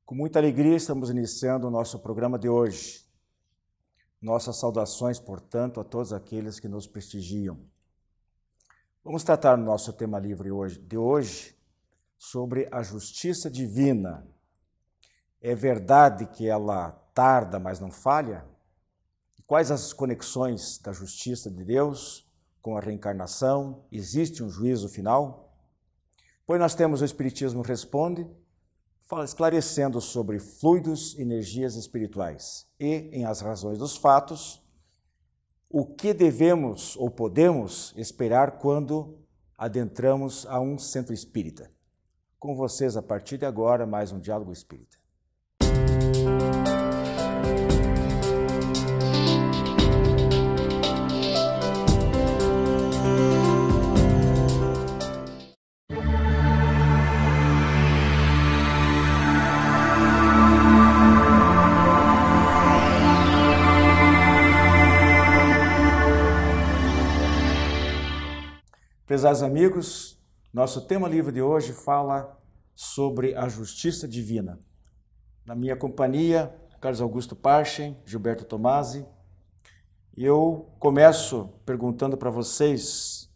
Com muita alegria estamos iniciando o nosso programa de hoje. Nossas saudações, portanto, a todos aqueles que nos prestigiam. Vamos tratar no nosso tema livre de hoje sobre a justiça divina. É verdade que ela tarda, mas não falha? Quais as conexões da justiça de Deus com a reencarnação? Existe um juízo final? Pois nós temos o Espiritismo Responde, esclarecendo sobre fluidos e energias espirituais e, em As Razões dos Fatos, o que devemos ou podemos esperar quando adentramos a um centro espírita. Com vocês, a partir de agora, mais um Diálogo Espírita. Prezados amigos, nosso tema livre de hoje fala sobre a justiça divina. Na minha companhia, Carlos Augusto Parchen, Gilberto Tomasi, eu começo perguntando para vocês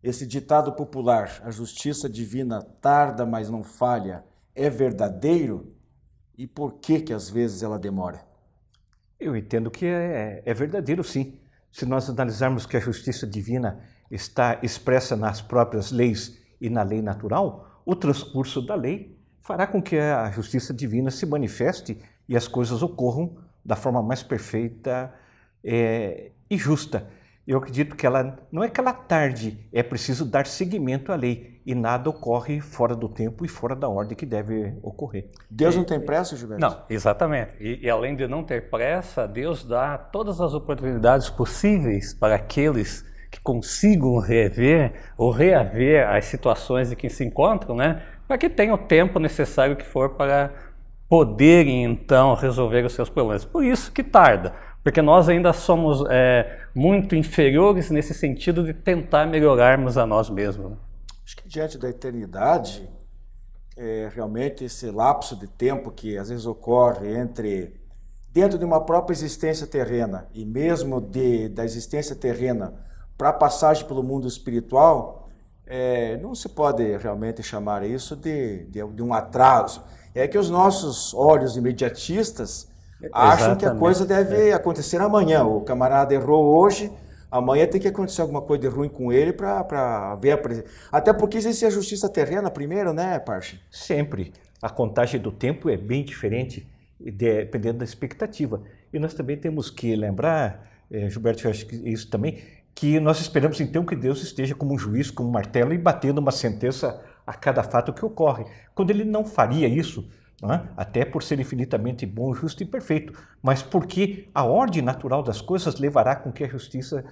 esse ditado popular: a justiça divina tarda, mas não falha, é verdadeiro? E por que às vezes ela demora? Eu entendo que é verdadeiro, sim. Se nós analisarmos que a justiça divina está expressa nas próprias leis e na lei natural, o transcurso da lei fará com que a justiça divina se manifeste e as coisas ocorram da forma mais perfeita e justa. Eu acredito que ela não é que ela tarde, é preciso dar seguimento à lei e nada ocorre fora do tempo e fora da ordem que deve ocorrer. Deus não tem pressa, Gilberto? Não, exatamente. E além de não ter pressa, Deus dá todas as oportunidades possíveis para aqueles que consigam rever ou reaver as situações em que se encontram, né, para que tenham o tempo necessário que for para poderem, então, resolver os seus problemas. Por isso que tarda, porque nós ainda somos muito inferiores nesse sentido de tentar melhorarmos a nós mesmos. Acho que diante da eternidade, realmente esse lapso de tempo que às vezes ocorre dentro de uma própria existência terrena e mesmo da existência terrena para a passagem pelo mundo espiritual, não se pode realmente chamar isso de um atraso. É que os nossos olhos imediatistas acham que a coisa deve acontecer amanhã. O camarada errou hoje, amanhã tem que acontecer alguma coisa de ruim com ele para ver Até porque existe a justiça terrena primeiro, né, Parche? Sempre. A contagem do tempo é bem diferente, dependendo da expectativa. E nós também temos que lembrar, Gilberto, eu acho que isso também, que nós esperamos então que Deus esteja como um juiz, como um martelo e batendo uma sentença a cada fato que ocorre. Quando ele não faria isso, até por ser infinitamente bom, justo e perfeito, mas porque a ordem natural das coisas levará com que a justiça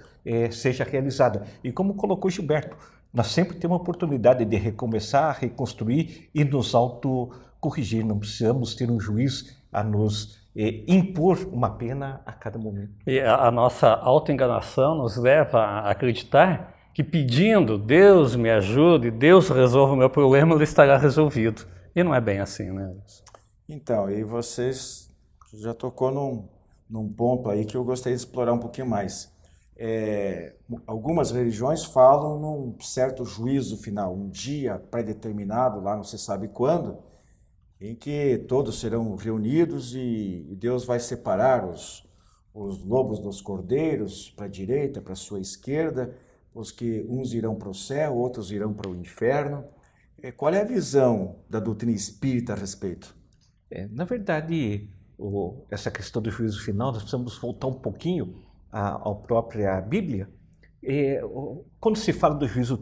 seja realizada. E como colocou Gilberto, nós sempre temos a oportunidade de recomeçar, reconstruir e nos autocorrigir. Não precisamos ter um juiz a nos impor uma pena a cada momento. E a nossa autoenganação nos leva a acreditar que pedindo Deus me ajude, Deus resolva o meu problema, ele estará resolvido. E não é bem assim, né? Então, e vocês já tocou num ponto aí que eu gostaria de explorar um pouquinho mais. Algumas religiões falam num certo juízo final, um dia pré-determinado, lá não se sabe quando, em que todos serão reunidos e Deus vai separar os lobos dos cordeiros para a direita, para a sua esquerda, uns irão para o céu, outros irão para o inferno. Qual é a visão da doutrina espírita a respeito? Na verdade, essa questão do juízo final, nós precisamos voltar um pouquinho à própria Bíblia. Quando se fala do juízo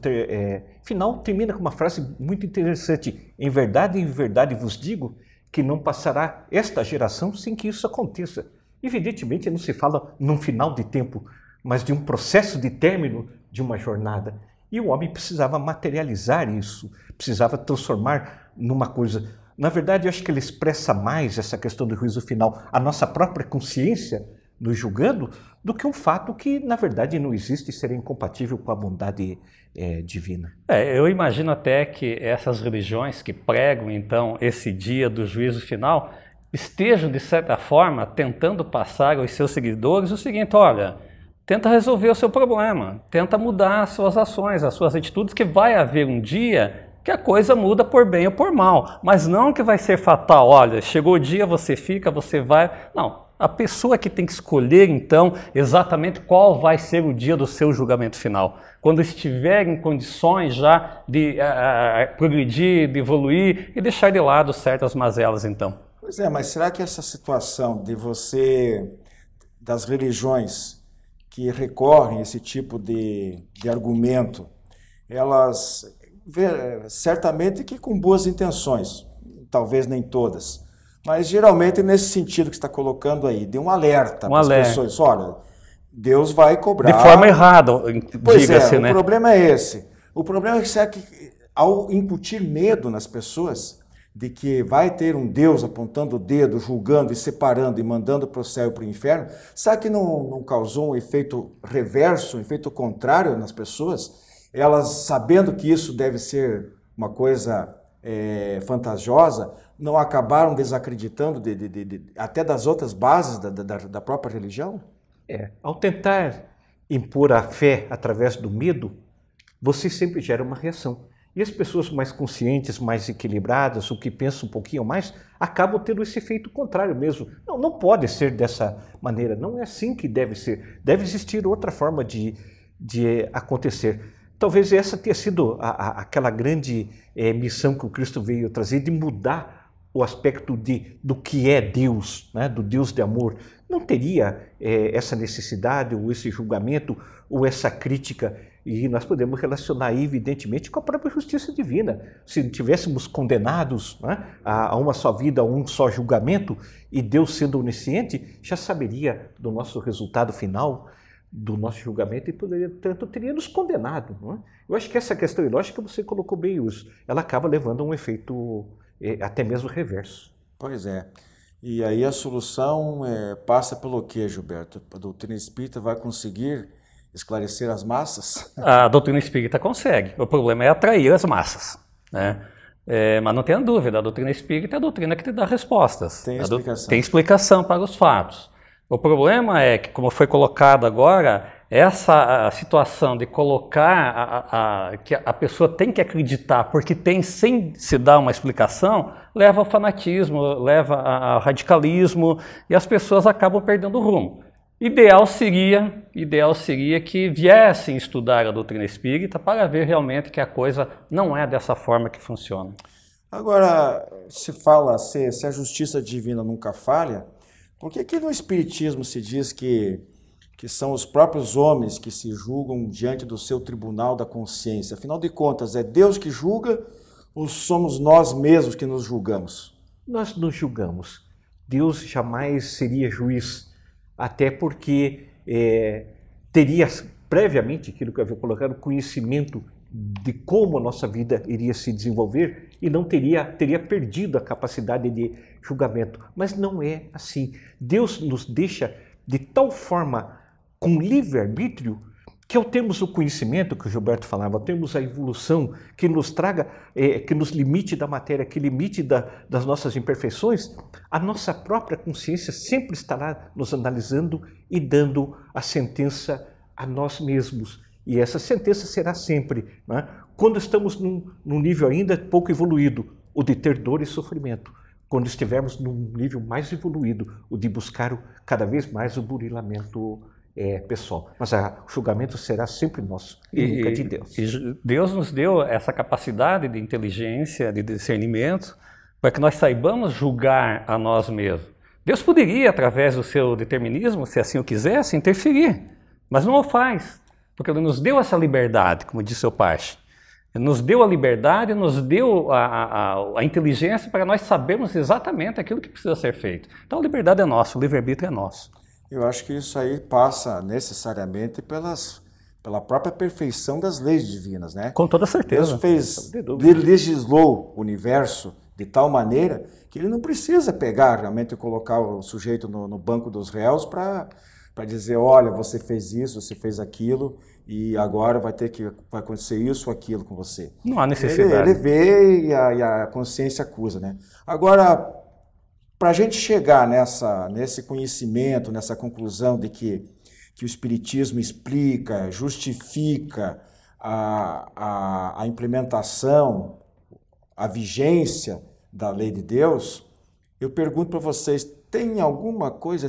final, termina com uma frase muito interessante: em verdade vos digo que não passará esta geração sem que isso aconteça. Evidentemente não se fala num final de tempo, mas de um processo de término de uma jornada. E o homem precisava materializar isso, precisava transformar numa coisa. Na verdade, eu acho que ele expressa mais essa questão do juízo final, a nossa própria consciência, nos julgando, do que um fato que, na verdade, não existe e seria incompatível com a bondade divina. Eu imagino até que essas religiões que pregam, então, esse dia do juízo final, estejam, de certa forma, tentando passar aos seus seguidores o seguinte: olha, tenta resolver o seu problema, tenta mudar as suas ações, as suas atitudes, que vai haver um dia que a coisa muda por bem ou por mal, mas não que vai ser fatal. Olha, chegou o dia, você fica, você vai... Não, a pessoa que tem que escolher, então, exatamente qual vai ser o dia do seu julgamento final. Quando estiver em condições já de progredir, de evoluir e deixar de lado certas mazelas, então. Pois é, mas será que essa situação das religiões que recorrem a esse tipo de argumento, elas... certamente que com boas intenções, talvez nem todas, mas geralmente nesse sentido que você está colocando aí, de um alerta para as pessoas: olha, Deus vai cobrar... De forma errada, diga-se, né? O problema é esse. O problema é que ao incutir medo nas pessoas de que vai ter um Deus apontando o dedo, julgando e separando e mandando para o céu e para o inferno, será que não causou um efeito reverso, um efeito contrário nas pessoas? Elas, sabendo que isso deve ser uma coisa fantasiosa, não acabaram desacreditando até das outras bases da própria religião? Ao tentar impor a fé através do medo, você sempre gera uma reação. E as pessoas mais conscientes, mais equilibradas, o que pensam um pouquinho mais, acabam tendo esse efeito contrário mesmo. Não pode ser dessa maneira, não é assim que deve ser. Deve existir outra forma de acontecer. Talvez essa tenha sido aquela grande missão que o Cristo veio trazer, de mudar o aspecto do que é Deus, né? Do Deus de amor. Não teria essa necessidade, ou esse julgamento, ou essa crítica, e nós podemos relacionar evidentemente com a própria justiça divina. Se tivéssemos condenados, né, a uma só vida, a um só julgamento, e Deus sendo onisciente, já saberia do nosso resultado final, do nosso julgamento, e portanto teria nos condenado. Não é? Eu acho que essa questão ilógica você colocou bem, ela acaba levando a um efeito até mesmo reverso. Pois é. E aí a solução passa pelo quê, Gilberto? A doutrina espírita vai conseguir esclarecer as massas? A doutrina espírita consegue. O problema é atrair as massas, né? Mas não tenha dúvida, a doutrina espírita é a doutrina que te dá respostas. Tem explicação. Tem explicação para os fatos. O problema é que, como foi colocado agora, essa situação de colocar que a pessoa tem que acreditar porque tem, sem se dar uma explicação, leva ao fanatismo, leva ao radicalismo, e as pessoas acabam perdendo o rumo. Ideal seria que viessem estudar a doutrina espírita para ver realmente que a coisa não é dessa forma que funciona. Agora, se fala, se a justiça divina nunca falha, por que no Espiritismo se diz que são os próprios homens que se julgam diante do seu tribunal da consciência? Afinal de contas, é Deus que julga ou somos nós mesmos que nos julgamos? Nós nos julgamos. Deus jamais seria juiz, até porque teria previamente, aquilo que eu havia colocado, conhecimento de como a nossa vida iria se desenvolver e não teria perdido a capacidade de julgamento. Mas não é assim. Deus nos deixa de tal forma com livre-arbítrio que ao termos o conhecimento que o Gilberto falava, ao termos a evolução que nos traga, que nos limite da matéria, que limite das nossas imperfeições, a nossa própria consciência sempre estará nos analisando e dando a sentença a nós mesmos. E essa sentença será sempre, né, quando estamos num nível ainda pouco evoluído, o de ter dor e sofrimento. Quando estivermos num nível mais evoluído, o de buscar cada vez mais o burilamento pessoal. Mas o julgamento será sempre nosso e nunca de Deus. E Deus nos deu essa capacidade de inteligência, de discernimento, para que nós saibamos julgar a nós mesmos. Deus poderia, através do seu determinismo, se assim o quisesse, interferir, mas não o faz. Porque Ele nos deu essa liberdade, como disse o Pache. Ele nos deu a liberdade, nos deu a inteligência para nós sabermos exatamente aquilo que precisa ser feito. Então a liberdade é nossa, o livre-arbítrio é nosso. Eu acho que isso aí passa necessariamente pela própria perfeição das leis divinas, né? Com toda certeza. Deus legislou o universo de tal maneira que ele não precisa pegar realmente e colocar o sujeito no banco dos réus para dizer, olha, você fez isso, você fez aquilo, e agora vai acontecer isso ou aquilo com você. Não há necessidade. Ele vê e a consciência acusa, né? Agora, para a gente chegar nesse conhecimento, nessa conclusão de que o Espiritismo explica, justifica a implementação, a vigência da lei de Deus, eu pergunto para vocês, teria alguma coisa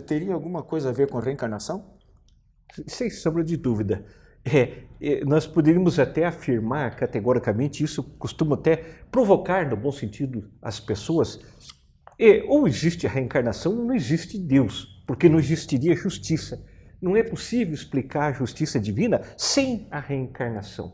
a ver com a reencarnação? Sem sombra de dúvida. Nós poderíamos até afirmar categoricamente, isso costuma até provocar, no bom sentido, as pessoas, ou existe a reencarnação ou não existe Deus, porque não existiria justiça. Não é possível explicar a justiça divina sem a reencarnação.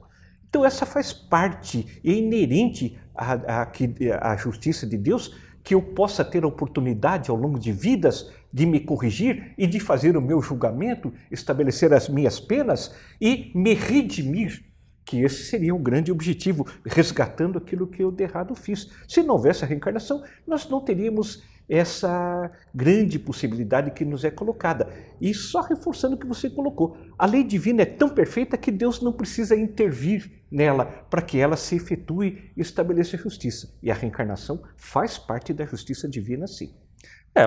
Então essa faz parte, é inerente à justiça de Deus, que eu possa ter a oportunidade ao longo de vidas de me corrigir e de fazer o meu julgamento, estabelecer as minhas penas e me redimir, que esse seria um grande objetivo, resgatando aquilo que eu de errado fiz. Se não houvesse a reencarnação, nós não teríamos essa grande possibilidade que nos é colocada. E só reforçando o que você colocou, a lei divina é tão perfeita que Deus não precisa intervir nela para que ela se efetue e estabeleça a justiça. E a reencarnação faz parte da justiça divina, sim.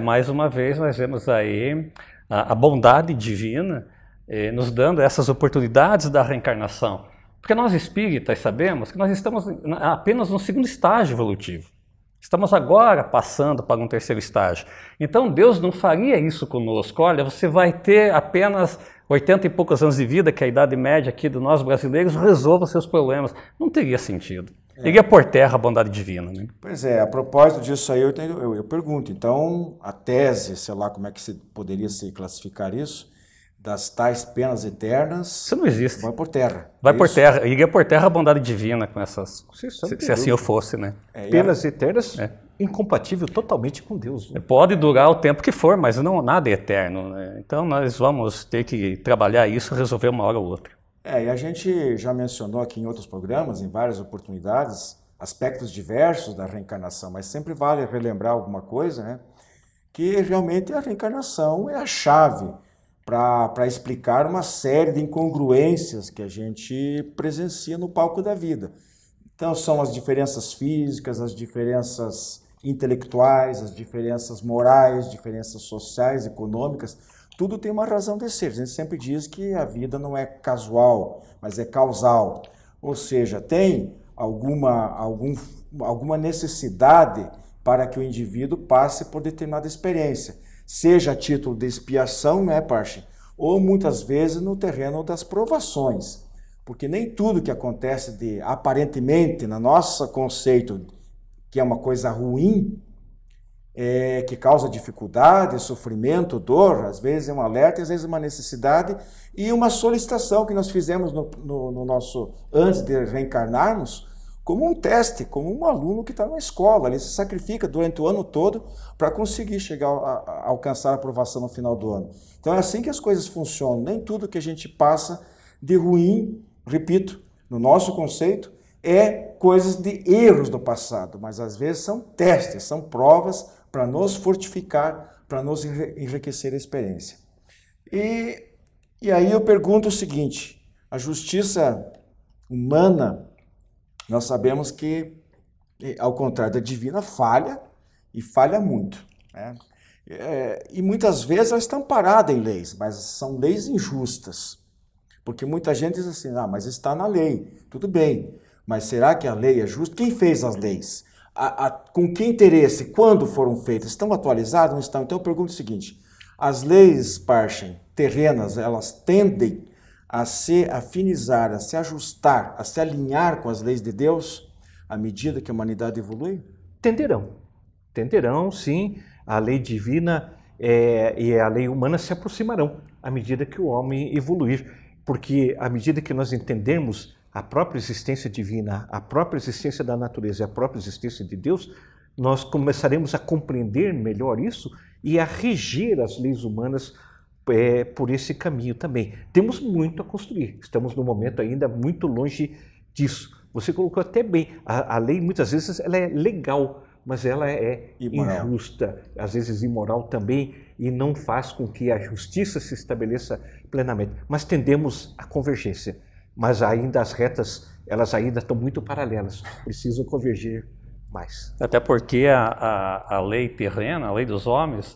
Mais uma vez nós vemos aí a bondade divina nos dando essas oportunidades da reencarnação. Porque nós espíritas sabemos que nós estamos apenas no segundo estágio evolutivo. Estamos agora passando para um terceiro estágio. Então Deus não faria isso conosco. Olha, você vai ter apenas 80 e poucos anos de vida, que é a idade média aqui de nós brasileiros, resolva seus problemas. Não teria sentido. Iria por terra a bondade divina. Né? Pois é, a propósito disso aí eu pergunto, então a tese, sei lá como é que poderia se classificar isso, das tais penas eternas... Isso não existe. Vai por terra. Vai por terra. Iria por terra a bondade divina com essas... Se assim eu fosse, né? Penas eternas, incompatível totalmente com Deus. Né? Pode durar o tempo que for, mas não, nada é eterno. Né? Então nós vamos ter que trabalhar isso e resolver uma hora ou outra. E a gente já mencionou aqui em outros programas, em várias oportunidades, aspectos diversos da reencarnação, mas sempre vale relembrar alguma coisa, né? Que realmente a reencarnação é a chave para explicar uma série de incongruências que a gente presencia no palco da vida. Então são as diferenças físicas, as diferenças intelectuais, as diferenças morais, diferenças sociais, econômicas, tudo tem uma razão de ser. A gente sempre diz que a vida não é casual, mas é causal. Ou seja, tem alguma necessidade para que o indivíduo passe por determinada experiência. Seja a título de expiação, né, Parche? Ou muitas vezes no terreno das provações. Porque nem tudo que acontece aparentemente, no nosso conceito, que é uma coisa ruim, que causa dificuldade, sofrimento, dor, às vezes é um alerta, às vezes é uma necessidade e uma solicitação que nós fizemos no nosso, antes de reencarnarmos, como um teste, como um aluno que está na escola, ele se sacrifica durante o ano todo para conseguir chegar a alcançar a aprovação no final do ano. Então é assim que as coisas funcionam, nem tudo que a gente passa de ruim, repito, no nosso conceito, é coisas de erros do passado, mas às vezes são testes, são provas para nos fortificar, para nos enriquecer a experiência. E aí eu pergunto o seguinte, a justiça humana, nós sabemos que, ao contrário da divina, falha, e falha muito. Né? E muitas vezes elas estão paradas em leis, mas são leis injustas. Porque muita gente diz assim, mas está na lei, tudo bem, mas será que a lei é justa? Quem fez as leis? Com que interesse? Quando foram feitas? Estão atualizadas? Não estão? Então eu pergunto o seguinte, as leis, Parchen, terrenas, elas tendem a se afinizar, a se ajustar, a se alinhar com as leis de Deus à medida que a humanidade evolui? Tenderão, sim. A lei divina e a lei humana se aproximarão à medida que o homem evoluir. Porque à medida que nós entendermos a própria existência divina, a própria existência da natureza e a própria existência de Deus, nós começaremos a compreender melhor isso e a reger as leis humanas por esse caminho também. Temos muito a construir, estamos num momento ainda muito longe disso. Você colocou até bem, a lei muitas vezes ela é legal, mas ela é imoral, injusta, às vezes imoral também, e não faz com que a justiça se estabeleça plenamente. Mas tendemos à convergência, mas ainda as retas, elas ainda estão muito paralelas, precisam convergir mais. Até porque a lei terrena, a lei dos homens,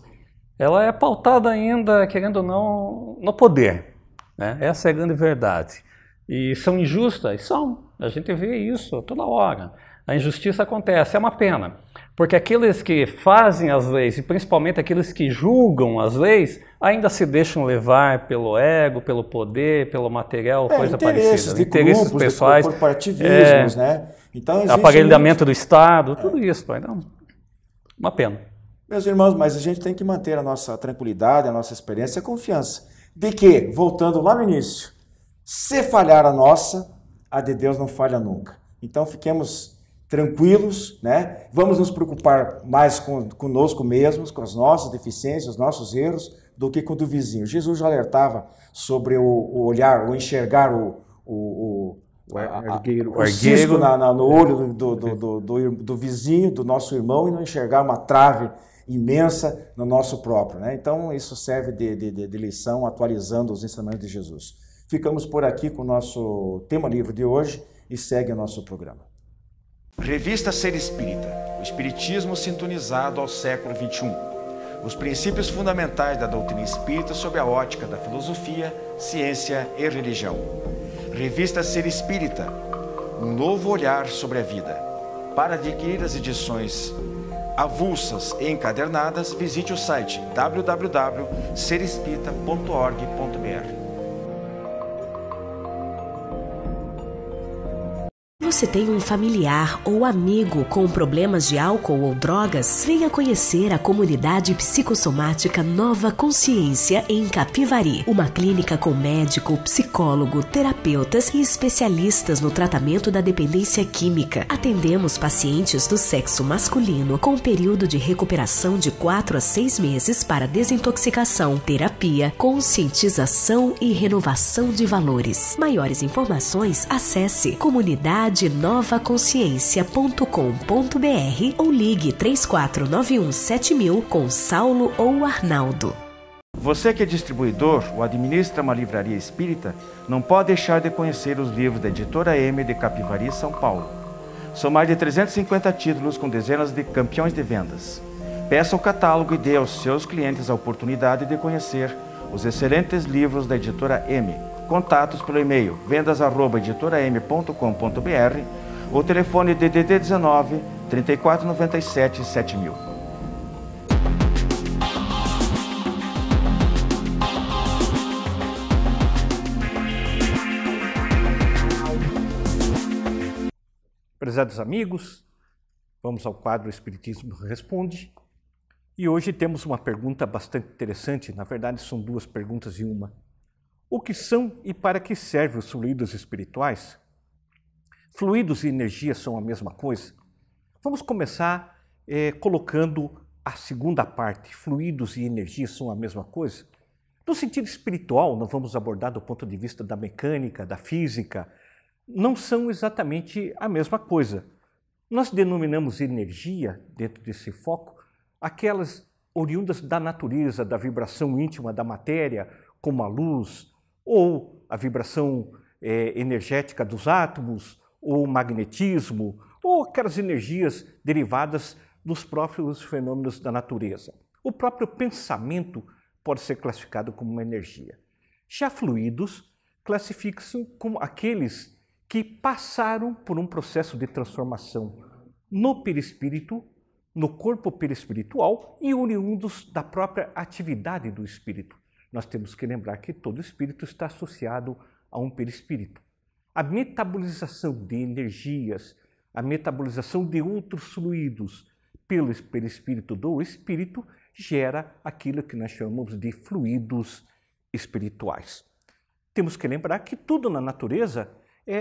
ela é pautada ainda, querendo ou não, no poder, né? Essa é a grande verdade. E são injustas? São. A gente vê isso toda hora. A injustiça acontece, é uma pena. Porque aqueles que fazem as leis, e principalmente aqueles que julgam as leis, ainda se deixam levar pelo ego, pelo poder, pelo material, coisa parecida. Interesses pessoais, corporativismos, né? Então, aparelhamento do Estado, tudo isso. Então, uma pena. Meus irmãos, mas a gente tem que manter a nossa tranquilidade, a nossa experiência e a confiança. De que, voltando lá no início, se falhar a nossa, a de Deus não falha nunca. Então, fiquemos tranquilos, né? Vamos nos preocupar mais conosco mesmos, com as nossas deficiências, os nossos erros, do que com o do vizinho. Jesus já alertava sobre o olhar, o enxergar o cisco no olho do vizinho, do nosso irmão, e não enxergar uma trave imensa no nosso próprio, né? Então, isso serve de lição, atualizando os ensinamentos de Jesus. Ficamos por aqui com o nosso tema livre de hoje e segue o nosso programa. Revista Ser Espírita, o espiritismo sintonizado ao século XXI. Os princípios fundamentais da doutrina espírita sob a ótica da filosofia, ciência e religião. Revista Ser Espírita, um novo olhar sobre a vida. Para adquirir as edições avulsas e encadernadas, visite o site www.serespirita.org.br. Você tem um familiar ou amigo com problemas de álcool ou drogas? Venha conhecer a comunidade psicossomática Nova Consciência em Capivari. Uma clínica com médico, psicólogo, terapeutas e especialistas no tratamento da dependência química. Atendemos pacientes do sexo masculino com período de recuperação de 4 a 6 meses para desintoxicação, terapia, conscientização e renovação de valores. Maiores informações, acesse comunidadenovaconsciência.com.br ou ligue 3491 7000 com Saulo ou Arnaldo. Você que é distribuidor ou administra uma livraria espírita, não pode deixar de conhecer os livros da Editora M de Capivari, São Paulo. São mais de 350 títulos com dezenas de campeões de vendas. Peça o catálogo e dê aos seus clientes a oportunidade de conhecer os excelentes livros da Editora M. Contatos pelo e-mail vendas@editoram.com.br ou telefone DDD 19 3497 7000. Prezados amigos, vamos ao quadro Espiritismo Responde. E hoje temos uma pergunta bastante interessante, na verdade são duas perguntas em uma. O que são e para que servem os fluidos espirituais? Fluidos e energia são a mesma coisa? Vamos começar colocando a segunda parte, fluidos e energia são a mesma coisa? No sentido espiritual, nós vamos abordar do ponto de vista da mecânica, da física, não são exatamente a mesma coisa. Nós denominamos energia, dentro desse foco, aquelas oriundas da natureza, da vibração íntima da matéria, como a luz, ou a vibração energética dos átomos, ou o magnetismo, ou aquelas energias derivadas dos próprios fenômenos da natureza. O próprio pensamento pode ser classificado como uma energia. Já fluidos classificam-se como aqueles que passaram por um processo de transformação no perispírito, no corpo perispiritual e oriundos da própria atividade do espírito. Nós temos que lembrar que todo espírito está associado a um perispírito. A metabolização de energias, a metabolização de outros fluidos pelo perispírito do espírito gera aquilo que nós chamamos de fluidos espirituais. Temos que lembrar que tudo na natureza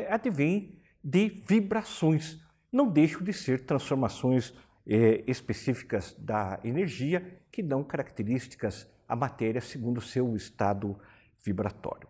advém de vibrações, não deixam de ser transformações específicas da energia que dão características à matéria segundo o seu estado vibratório.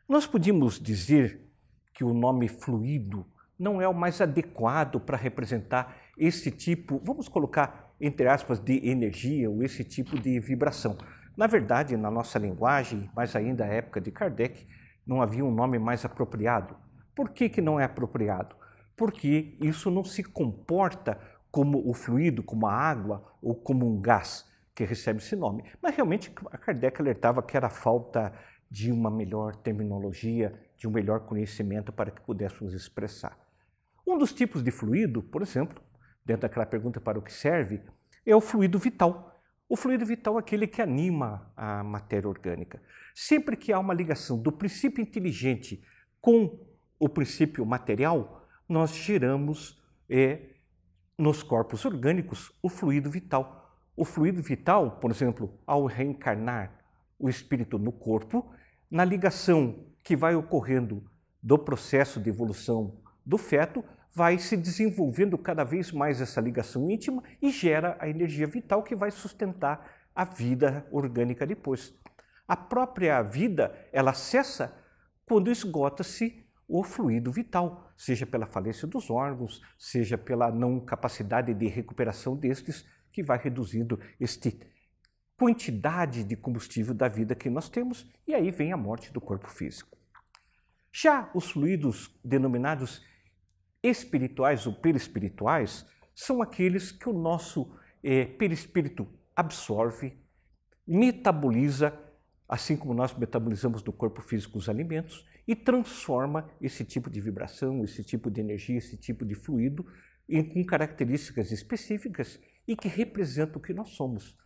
Nós podíamos dizer que o nome fluido não é o mais adequado para representar esse tipo, vamos colocar entre aspas, de energia ou esse tipo de vibração. Na verdade, na nossa linguagem, mais ainda à época de Kardec, não havia um nome mais apropriado. Por que não é apropriado? Porque isso não se comporta como o fluido, como a água ou como um gás que recebe esse nome. Mas realmente a Kardec alertava que era falta de uma melhor terminologia, de um melhor conhecimento para que pudéssemos expressar. Um dos tipos de fluido, por exemplo, dentro daquela pergunta para o que serve, é o fluido vital. O fluido vital é aquele que anima a matéria orgânica. Sempre que há uma ligação do princípio inteligente com o princípio material, nós geramos nos corpos orgânicos o fluido vital. O fluido vital, por exemplo, ao reencarnar o espírito no corpo, na ligação que vai ocorrendo do processo de evolução do feto, vai se desenvolvendo cada vez mais essa ligação íntima e gera a energia vital que vai sustentar a vida orgânica depois. A própria vida, ela cessa quando esgota-se o fluido vital, seja pela falência dos órgãos, seja pela não capacidade de recuperação destes, que vai reduzindo esta quantidade de combustível da vida que nós temos, e aí vem a morte do corpo físico. Já os fluidos denominados espirituais ou perispirituais são aqueles que o nosso perispírito absorve, metaboliza, assim como nós metabolizamos no corpo físico os alimentos, e transforma esse tipo de vibração, esse tipo de energia, esse tipo de fluido com características específicas e que representam o que nós somos.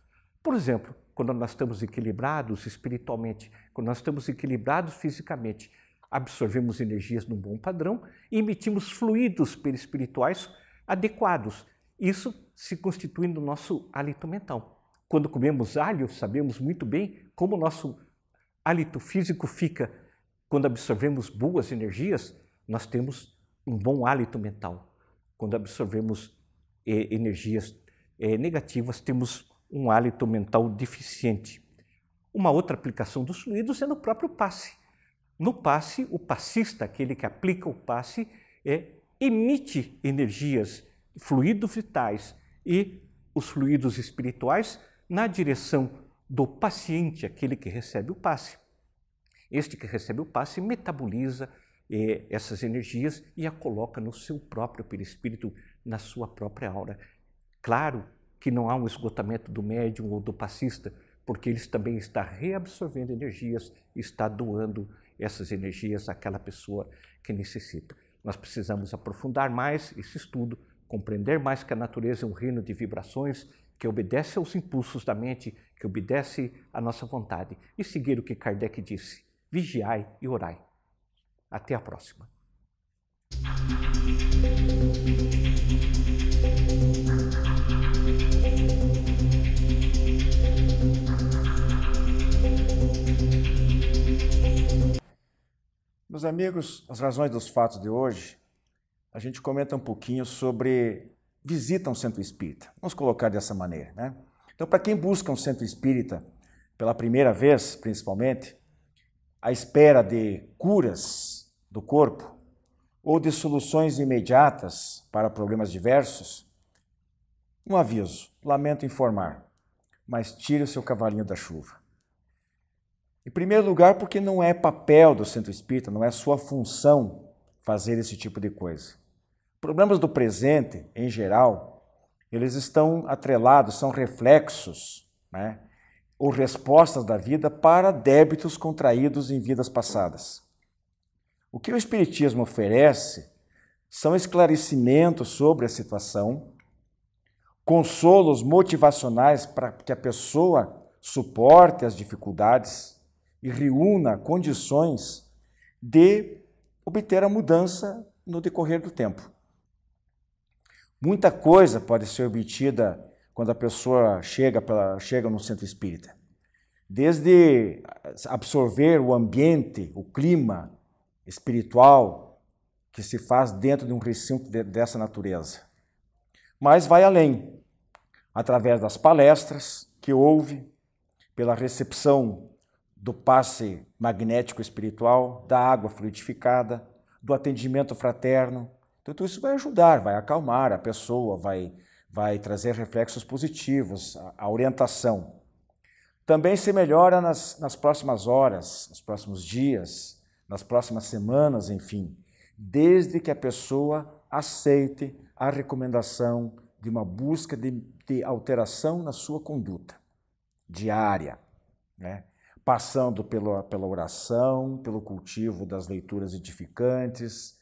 Por exemplo, quando nós estamos equilibrados espiritualmente, quando nós estamos equilibrados fisicamente, absorvemos energias num bom padrão e emitimos fluidos perispirituais adequados. Isso se constitui no nosso hálito mental. Quando comemos alho, sabemos muito bem como o nosso hálito físico fica. Quando absorvemos boas energias, nós temos um bom hálito mental. Quando absorvemos energias negativas, temos um hálito mental deficiente. Uma outra aplicação dos fluidos é no próprio passe. No passe, o passista, aquele que aplica o passe, emite energias, fluidos vitais e os fluidos espirituais na direção do paciente, aquele que recebe o passe. Este que recebe o passe metaboliza essas energias e a coloca no seu próprio perispírito, na sua própria aura. Claro que não há um esgotamento do médium ou do passista, porque ele também está reabsorvendo energias e está doando essas energias àquela pessoa que necessita. Nós precisamos aprofundar mais esse estudo, compreender mais que a natureza é um reino de vibrações que obedece aos impulsos da mente, que obedece à nossa vontade, e seguir o que Kardec disse: vigiai e orai. Até a próxima. Meus amigos, as razões dos fatos de hoje, a gente comenta um pouquinho sobre visita a um centro espírita. Vamos colocar dessa maneira, né? Então, para quem busca um centro espírita pela primeira vez, principalmente, à espera de curas do corpo ou de soluções imediatas para problemas diversos, um aviso, lamento informar, mas tire o seu cavalinho da chuva. Em primeiro lugar, porque não é papel do centro espírita, não é sua função fazer esse tipo de coisa. Problemas do presente, em geral, eles estão atrelados, são reflexos, né, ou respostas da vida para débitos contraídos em vidas passadas. O que o Espiritismo oferece são esclarecimentos sobre a situação, consolos motivacionais para que a pessoa suporte as dificuldades e reúna condições de obter a mudança no decorrer do tempo. Muita coisa pode ser obtida quando a pessoa chega no centro espírita. Desde absorver o ambiente, o clima espiritual que se faz dentro de um recinto dessa natureza. Mas vai além, através das palestras que houve, pela recepção do passe magnético espiritual, da água fluidificada, do atendimento fraterno, Então, tudo isso vai ajudar, vai acalmar a pessoa, vai trazer reflexos positivos, a orientação. Também se melhora nas próximas horas, nos próximos dias, nas próximas semanas, enfim, desde que a pessoa aceite a recomendação de uma busca de alteração na sua conduta diária, né? Passando pela oração, pelo cultivo das leituras edificantes,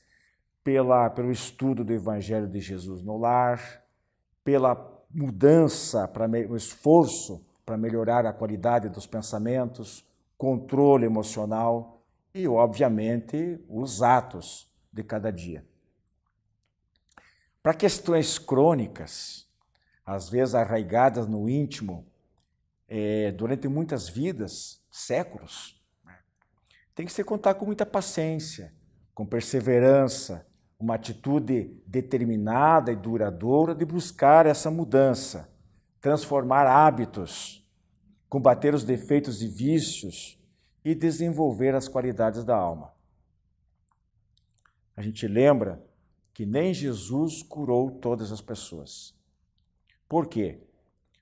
pelo estudo do Evangelho de Jesus no lar, pela mudança, o esforço para melhorar a qualidade dos pensamentos, controle emocional e, obviamente, os atos de cada dia. Para questões crônicas, às vezes arraigadas no íntimo, durante muitas vidas, séculos, tem que se contar com muita paciência, com perseverança, uma atitude determinada e duradoura de buscar essa mudança, transformar hábitos, combater os defeitos e vícios e desenvolver as qualidades da alma. A gente lembra que nem Jesus curou todas as pessoas. Por quê?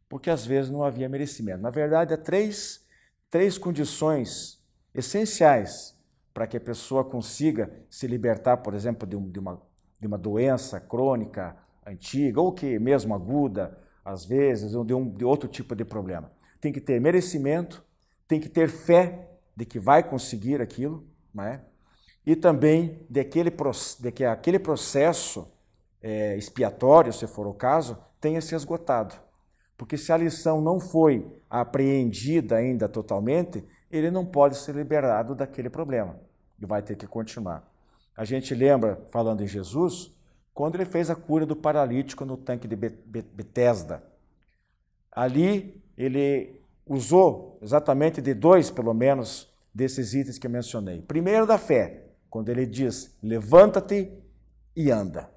Porque às vezes não havia merecimento. Na verdade, há três condições essenciais para que a pessoa consiga se libertar, por exemplo, de uma doença crônica antiga, ou que mesmo aguda, às vezes, ou de outro tipo de problema. Tem que ter merecimento, tem que ter fé de que vai conseguir aquilo, não é? E também de que aquele processo expiatório, se for o caso, tenha se esgotado. Porque se a lição não foi apreendida ainda totalmente, ele não pode ser liberado daquele problema e vai ter que continuar. A gente lembra, falando em Jesus, quando ele fez a cura do paralítico no tanque de Betesda. Ali ele usou exatamente de dois, pelo menos, desses itens que eu mencionei. Primeiro, da fé, quando ele diz, levanta-te e anda.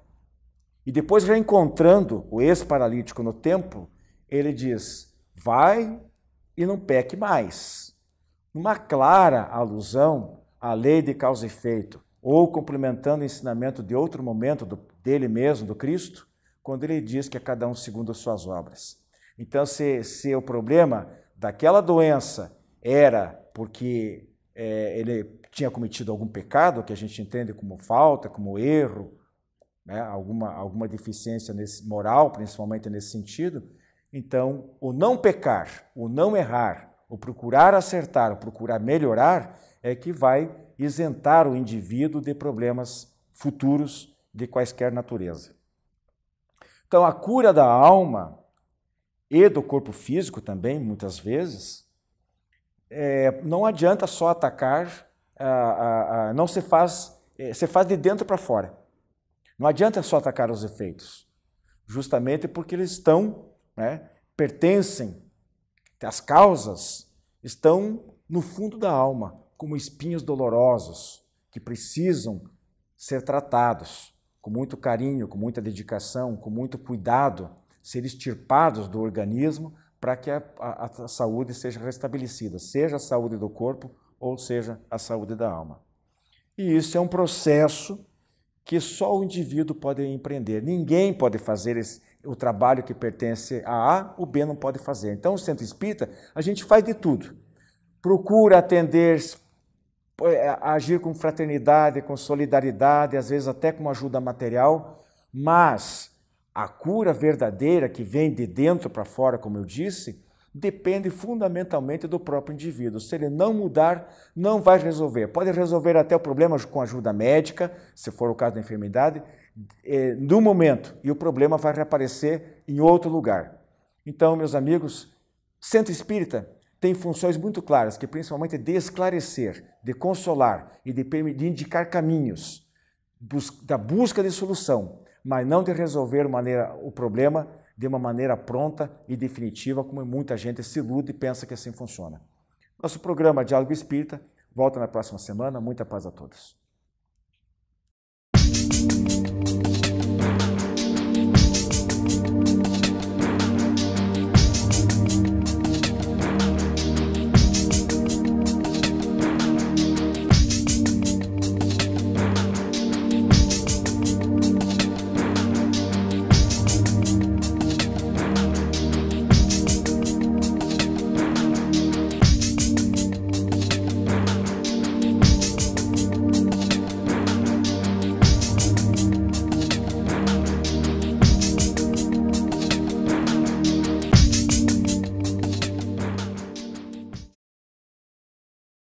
E depois, já encontrando o ex-paralítico no templo, ele diz, vai e não peque mais. Uma clara alusão à lei de causa e efeito, ou complementando o ensinamento de outro momento dele mesmo, do Cristo, quando ele diz que é cada um segundo as suas obras. Então, se o problema daquela doença era porque ele tinha cometido algum pecado, que a gente entende como falta, como erro, né? alguma deficiência moral, principalmente nesse sentido, então, o não pecar, o não errar, o procurar acertar, o procurar melhorar, é que vai isentar o indivíduo de problemas futuros de quaisquer natureza. Então, a cura da alma e do corpo físico também, muitas vezes, não adianta só atacar, se faz de dentro para fora. Não adianta só atacar os efeitos, justamente porque eles estão, pertencem, as causas estão no fundo da alma, como espinhos dolorosos, que precisam ser tratados com muito carinho, com muita dedicação, com muito cuidado, ser extirpados do organismo para que a saúde seja restabelecida, seja a saúde do corpo ou seja a saúde da alma. E isso é um processo que só o indivíduo pode empreender. Ninguém pode fazer o trabalho que pertence a A, o B não pode fazer. Então, o Centro Espírita, a gente faz de tudo. Procura atender, agir com fraternidade, com solidariedade, às vezes até com ajuda material, mas a cura verdadeira que vem de dentro para fora, como eu disse, depende fundamentalmente do próprio indivíduo. Se ele não mudar, não vai resolver. Pode resolver até o problema com ajuda médica, se for o caso da enfermidade, no momento, e o problema vai reaparecer em outro lugar. Então, meus amigos, Centro Espírita tem funções muito claras, que principalmente de esclarecer, de consolar e de indicar caminhos da busca de solução, mas não de resolver o problema de uma maneira pronta e definitiva, como muita gente se ilude e pensa que assim funciona. Nosso programa Diálogo Espírita volta na próxima semana. Muita paz a todos.